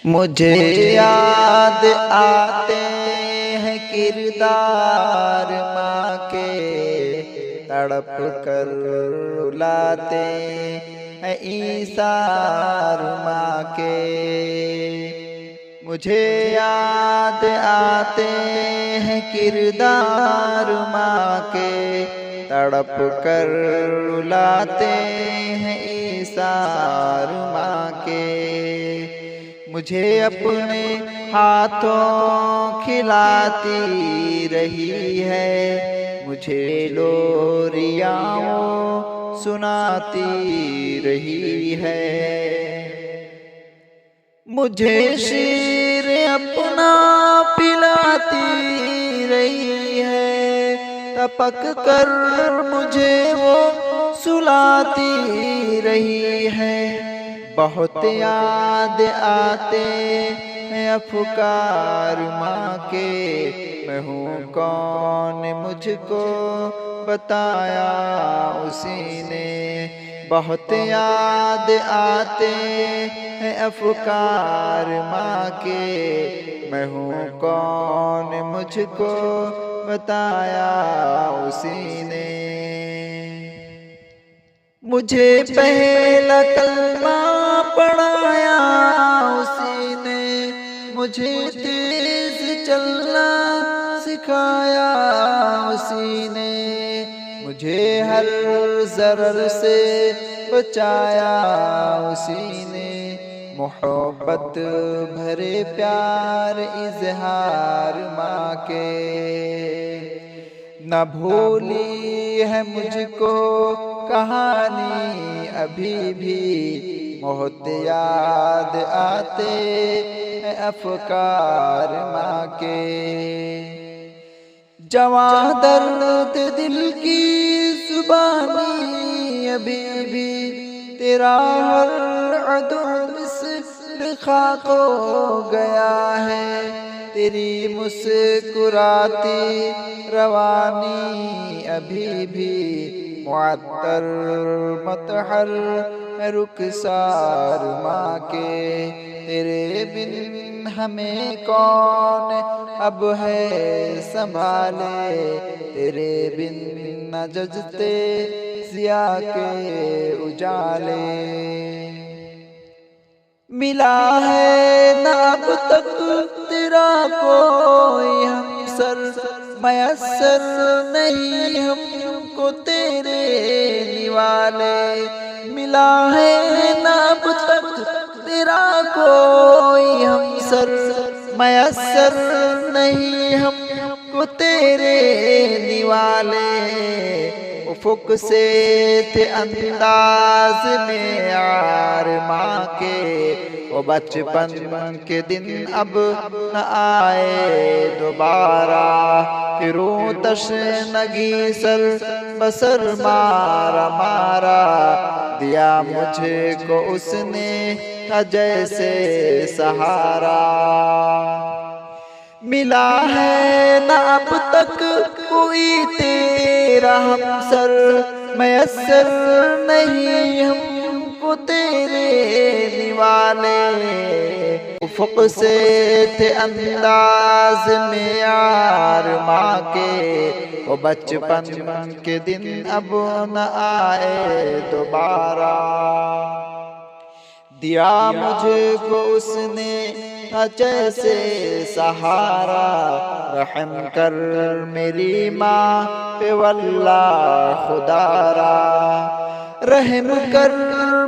مجھے یاد آتے ہیں کردار ماں کے، تڑپ کر رلاتے ہیں ایثار ماں کے۔ مجھے یاد آتے ہیں کردار ماں کے، تڑپ کر رلاتے ہیں ایثار ماں کے۔ مجھے اپنے ہاتھوں کھلاتی رہی ہے، مجھے لوریاں سناتی رہی ہے۔ مجھے شیر اپنا پلاتی رہی ہے، تپک کر مجھے وہ سلاتی رہی ہے۔ بہت یاد آتے ہیں افکار ماں کے، میں ہوں کون مجھ کو بتایا اسی نے۔ بہت یاد آتے ہیں افکار ماں کے، میں ہوں کون مجھ کو بتایا اسی نے۔ مجھے پہلا کلمہ پڑھایا اسی نے، مجھے تیز چلنا سکھایا اسی نے، مجھے ہر ضرر سے بچایا اسی نے۔ محبت بھرے پیار اظہار ماں کے، نہ بھولی ہے مجھ کو کہانی ابھی بھی، بہت یاد آتے ہیں افکار ماں کے۔ جواں درد دل کی زبانی ابھی بھی، تیرا ہر عدو مثل خاک ہو گیا ہے، تیری مسکراتی روانی ابھی بھی معطر مطہر رخسار ماں کے۔ تیرے بن ہمیں کون اب ہے سنبھالے، تیرے بن نہ ججتے ضیاء کے اجالے۔ ملا ہے نہ اب تک تیرا کوئی ہمسر، میسر نہیں ہم کو تیرے نوالے۔ ملا ہے نہ اب تک تیرا کوئی ہمسر، میسر نہیں ہم کو تیرے نوالے۔ افق سے تھے انداز معیار ماں کے، وہ بچپن کے دن اب نہ آئے دوبارہ، پھروں تشنگی سر بسر مارا مارا، دیا مجھے کو اس نے تھا جیسے سہارا۔ ملا ہے نہ اب تک کوئی تیرا ہمسر، میسر نہیں ہم کو تیرے نوالے۔ افق سے تھے انداز معیار ماں کے، وہ بچپن کے دن اب نہ آئے دوبارہ، دیا مجھے کو اس نے تھا جیسے سہارا۔ رحم کر میری ماں پہ واللہ خدا را، رحم کر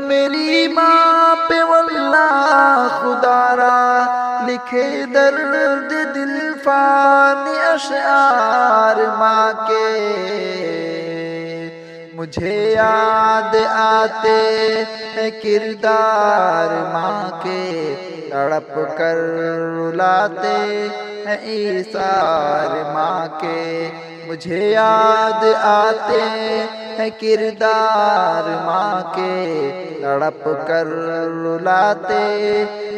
میری ماں پہ واللہ خدا را، لکھے درد دل فانی اشعار ماں کے۔ مجھے یاد آتے ہیں کردار ماں کے، تڑپ کر رلاتے ہیں ایثار ماں کے۔ مجھے یاد آتے ہیں کردار ماں کے، تڑپ کر رلاتے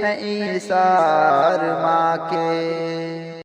ہیں ایثار ماں کے۔